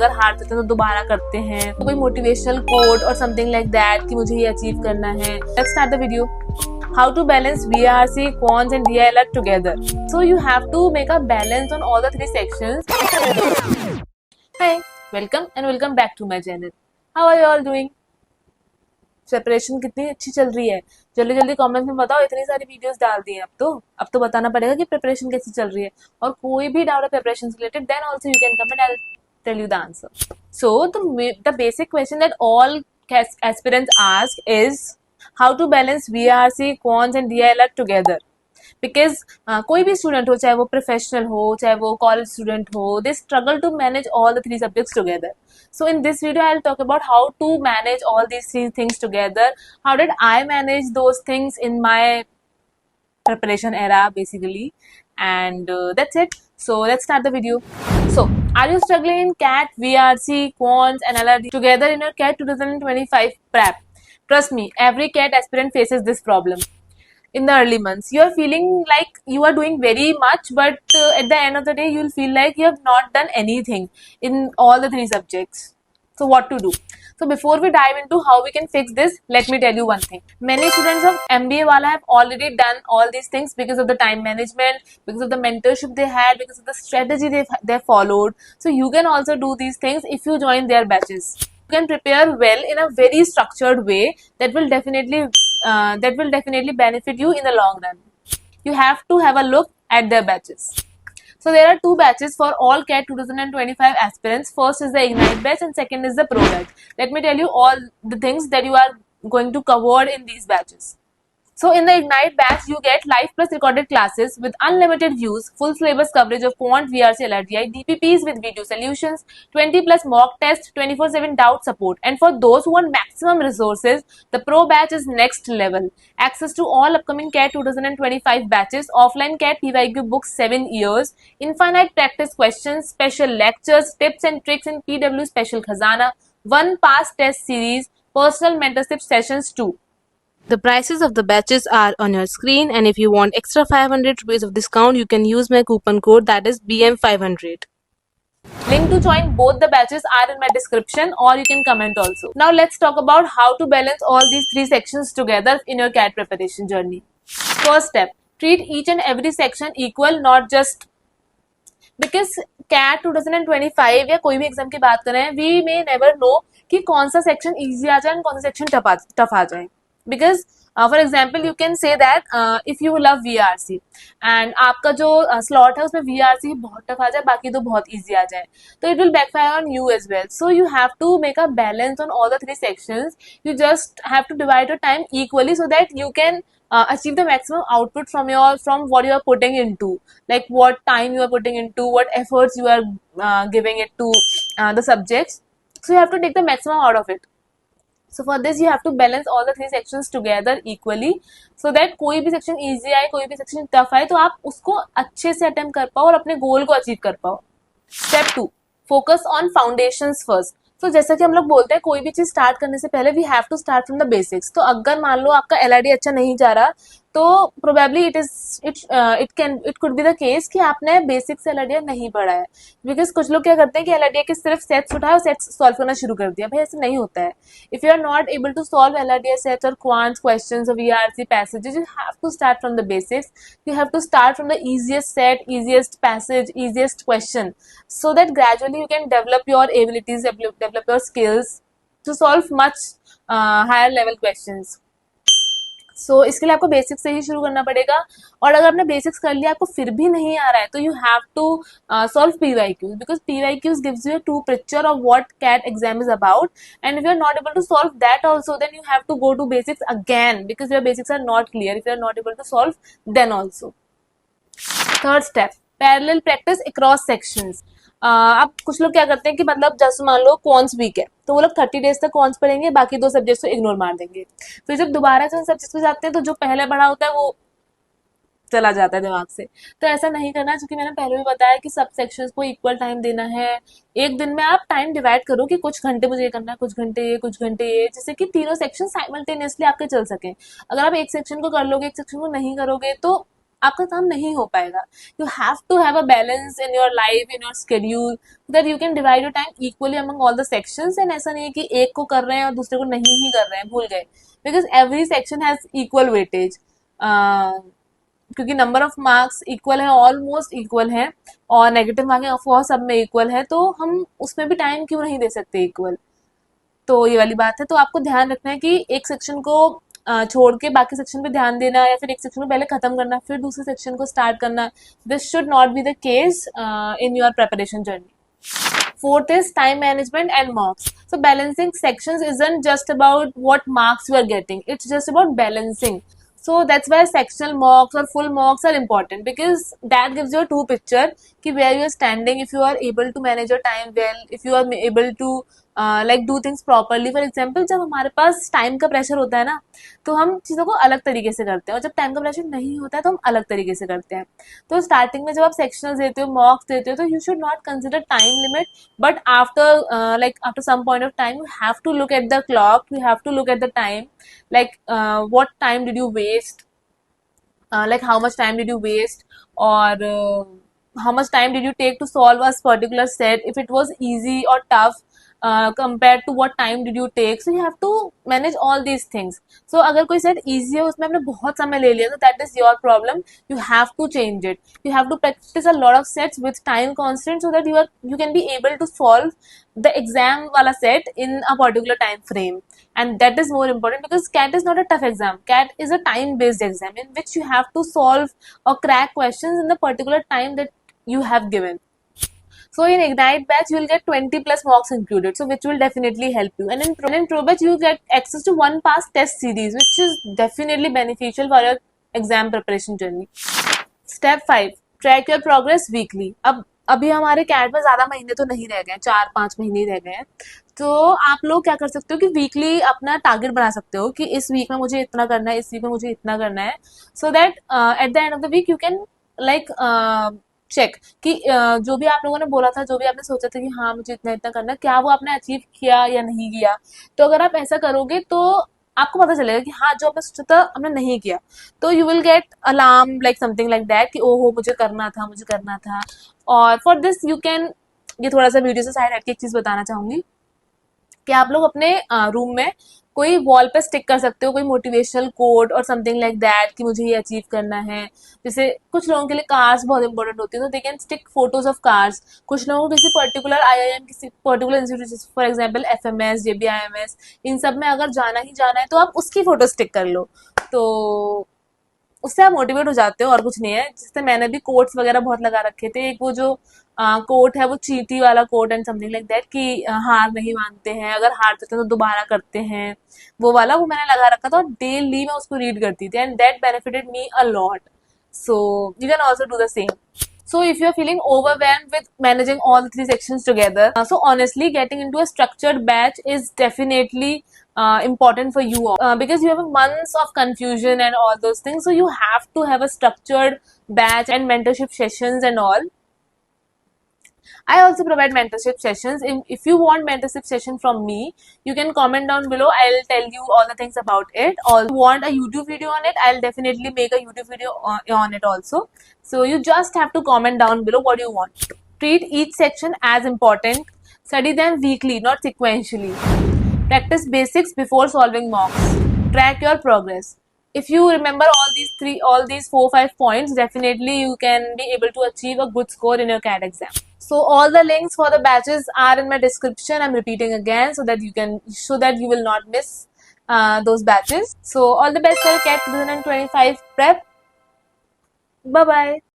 अगर हारते हैं तो दोबारा करते हैं, तो कोई मोटिवेशनल कोट और समथिंग लाइक दैट कि मुझे ये अचीव करना है। Let's start the video. How to balance VRC, quants and DILR together. So you have to make a balance on all the three sections. Hi, welcome back to my channel. How are you all doing? Preparation कितनी अच्छी चल रही है? जल्दी जल्दी comments में बताओ, इतनी सारी वीडियोस डाल दी हैं अब तो बताना पड़ेगा कि प्रिपरेशन कैसी चल रही है। और कोई भी डाउट है प्रिपरेशन से related, then also you can comment, I will tell you the answer. So the basic question that all aspirants ask is how to balance VRC, quants and DILR together. Because कोई भी student हो, चाहे वो professional हो, चाहे वो college student हो, they struggle to manage all the three subjects together. So in this video I'll talk about how to manage all these three things together. How did I manage those things in my preparation era basically, and that's it. So let's start the video. So are you struggling in CAT, VRC, quants and LRD together in your CAT 2025 prep? Trust me, every CAT aspirant faces this problem. In the early months you are feeling like you are doing very much, but at the end of the day you'll feel like you have not done anything in all the three subjects. So what to do? So before we dive into how we can fix this, let me tell you one thing. Many students of MBA wala have already done all these things because of the time management, because of the mentorship they had, because of the strategy they followed. So you can also do these things if you join their batches. You can prepare well in a very structured way that will definitely benefit you in the long run. You have to have a look at their batches. So there are two batches for all CAT 2025 aspirants. First is the Ignite batch and second is the Pro batch. Let me tell you all the things that you are going to cover in these batches. So in the Ignite batch, you get live plus recorded classes with unlimited views, full syllabus coverage of quant, VRC, LRDI, DPPs with video solutions, 20 plus mock tests, 24/7 doubt support. And for those who want maximum resources, the Pro batch is next level. Access to all upcoming CAT 2025 batches, offline CAT PYQ books 7 years, infinite practice questions, special lectures, tips and tricks in PW Special Khazana, one past test series, personal mentorship sessions too. The prices of the batches are on your screen, and if you want extra 500 rupees of discount, you can use my coupon code, that is BM500. Link to join both the batches are in my description, or you can comment also. Now let's talk about how to balance all these three sections together in your CAT preparation journey. First step, treat each and every section equal, not just because CAT 2025 या कोई भी exam की बात करें, we may never know कि कौन सा section easy आ जाए और कौन सा सेक्शन टफ आ जाए. Because for example you can say that if you love VRC and आपका जो slot है उसमें VRC बहुत टफ आ जाए, बाकी तो बहुत easy आ जाए, तो it will backfire on you as well. So you have to make a balance on all the three sections. You just have to divide your time equally so that you can achieve the maximum output from what you are putting into, like what time you are putting into, what efforts you are giving it to the subjects. So you have to take the maximum out of it. So for this you have to balance all the three sections together equally so that कोई भी section easy आए, कोई भी section tough आए, तो आप उसको अच्छे से अटेम्प्ट कर पाओ और अपने गोल को अचीव कर पाओ. Step 2, focus on foundations first. तो जैसा कि हम लोग बोलते हैं, कोई भी चीज स्टार्ट करने से पहले we have to start from the basics. तो अगर मान लो आपका LRD अच्छा नहीं जा रहा, तो probably it could be the case कि आपने बेसिक से LRD नहीं पढ़ा है. बिकॉज कुछ लोग क्या करते हैं कि LRD के सिर्फ सेट्स उठाए और सेट्स सॉल्व करना शुरू कर दिया. भाई ऐसा नहीं होता है. If you are not able to solve LRD sets और क्वांट्स क्वेश्चंस और VRC passages, you have to start from the basics. You have to start from the easiest set, easiest passage, easiest question, so that gradually you can develop your abilities, develop your skills to solve much higher level questions. So इसके लिए आपको basics से ही शुरू करना पड़ेगा. और अगर आपने बेसिक्स कर लिया, आपको फिर भी नहीं आ रहा है, तो you have to solve PYQs, because PYQs gives you a true picture of what CAT exam is about. And if you are not able to solve that also, then you have to go to basics again, because your basics are not clear if you are not able to solve then also. Third step, parallel practice across sections. अब कुछ लोग क्या करते हैं कि मतलब जैसे मान लो कॉन्स वीक है, तो वो लोग 30 डेज तक कॉन्स पढ़ेंगे, बाकी 2 सब्जेक्ट्स को इग्नोर मार देंगे. फिर जब दोबारा से उन सब्जेक्ट्स पे जाते हैं, तो जो पहले पढ़ा होता है वो चला जाता है दिमाग से. तो ऐसा नहीं करना, क्योंकि मैंने पहले भी बताया कि सब सेक्शंस को इक्वल टाइम देना है. एक दिन में आप टाइम डिवाइड करो कि कुछ घंटे मुझे ये करना है, कुछ घंटे ये, जिससे कि तीनों सेक्शन साइमल्टेनियसली आपके चल सकें. अगर आप एक सेक्शन को कर लोगे, एक सेक्शन को नहीं करोगे, तो आपका काम नहीं हो पाएगा. You have to have a balance in your life, in your schedule, so that you can divide your time equally among all the sections. And ऐसा नहीं है कि एक को कर रहे हैं और दूसरे को नहीं ही कर रहे हैं, भूल गए, because every section has equal weightage. क्योंकि नंबर ऑफ मार्क्स इक्वल है, ऑलमोस्ट इक्वल है, और नेगेटिव मार्किंग ऑफ कोर्स सब में इक्वल है, तो हम उसमें भी टाइम क्यों नहीं दे सकते इक्वल. तो ये वाली बात है. तो आपको ध्यान रखना है कि एक सेक्शन को छोड़ के बाकी सेक्शन पे ध्यान देना, या फिर एक सेक्शन को पहले खत्म करना फिर दूसरे सेक्शन को स्टार्ट करना. This should not be the case in your preparation journey. Fourth is time management and marks. So balancing sections isn't just about what marks you are getting. It's just about balancing. So that's why sectional mocks or full mocks are important, because that gives you a true picture कि where you are standing, if you are able to manage your time well, if you are able to like do things properly. For example, जब हमारे पास time का pressure होता है ना, तो हम चीज़ों को अलग तरीके से करते हैं, और जब टाइम का प्रेशर नहीं होता है तो हम अलग तरीके से करते हैं. तो स्टार्टिंग में जब आप सेक्शनल देते हो, मॉक्स देते हो, तो you should not consider time limit, but after some point of time you have to look at the clock, you have to look at the time, like what time did you waste, like how much time did you waste, or how much time did you take to solve a particular set, if it was easy or tough, compared to what time did you take. So you have to manage all these things. So अगर कोई set easy है, उसमें आपने बहुत समय ले लिया, तो that is your problem. You have to change it. You have to practice a lot of sets with time constant, so that you can be able to solve the exam wala set in a particular time frame. And that is more important, because CAT is not a tough exam. CAT is a time based exam in which you have to solve or crack questions in the particular time that you have given. So in Ignite batch, you will get 20 plus mocks included, so which will definitely help you. And in Pro batch, you get access to one past test series, which is definitely beneficial for your exam preparation journey. Step 5, track your progress weekly. अब अभी हमारे cat में ज़्यादा महीने तो नहीं रह गए, 4-5 महीने रह गए हैं, तो आप लोग क्या कर सकते हो कि वीकली अपना टारगेट बना सकते हो कि इस वीक में मुझे इतना करना है, इस वीक में मुझे इतना करना है, so that at the end of the week you can like check कि जो भी आप लोगों ने बोला था, जो भी आपने सोचा था कि हाँ मुझे इतना इतना करना है, क्या वो आपने अचीव किया या नहीं किया. तो अगर आप ऐसा करोगे तो आपको पता चलेगा कि हाँ जो आपने सोचा था आपने नहीं किया, तो you will get alarm like something like that कि ओहो मुझे करना था, मुझे करना था. और फॉर दिस यू कैन, ये थोड़ा सा वीडियो से साइड हट के एक चीज बताना चाहूंगी कि आप लोग अपने रूम में कोई वॉल पे स्टिक कर सकते हो कोई मोटिवेशनल कोट और समथिंग लाइक दैट कि मुझे ये अचीव करना है. जैसे कुछ लोगों के लिए कार्स बहुत इंपॉर्टेंट होती है, तो they can stick photos of cars. कुछ लोगों को किसी पर्टिकुलर आईआईएम, किसी particular institute, for example FMS, JBIMS, इन सब में अगर जाना ही जाना है तो आप उसकी फोटो स्टिक कर लो, तो उससे आप मोटिवेट हो जाते हो और कुछ नहीं है. जिससे मैंने भी कोट्स वगैरह बहुत लगा रखे थे. एक वो जो कोट है वो चीटी वाला quote and something like that कि हार नहीं मानते हैं, अगर हारते थे तो दोबारा करते हैं, वो वाला वो मैंने लगा रखा था और डेली मैं उसको रीड करती थी, and that benefited me a lot. So you can also do the same. So if you're feeling overwhelmed with managing all the 3 sections together, so honestly getting into a structured batch is definitely important for you all, because you have months of confusion and all those things, so you have to have a structured batch and mentorship sessions and all. I also provide mentorship sessions. If you want mentorship session from me, you can comment down below. I'll tell you all the things about it. Or if you want a YouTube video on it, I'll definitely make a YouTube video on it also. So you just have to comment down below what you want. Treat each section as important. Study them weekly, not sequentially. Practice basics before solving mocks. Track your progress. If you remember all these 4-5 points, definitely you can be able to achieve a good score in your CAT exam. So all the links for the batches are in my description. I'm repeating again so that you will not miss those batches. So all the best for CAT 2025 prep. Bye bye.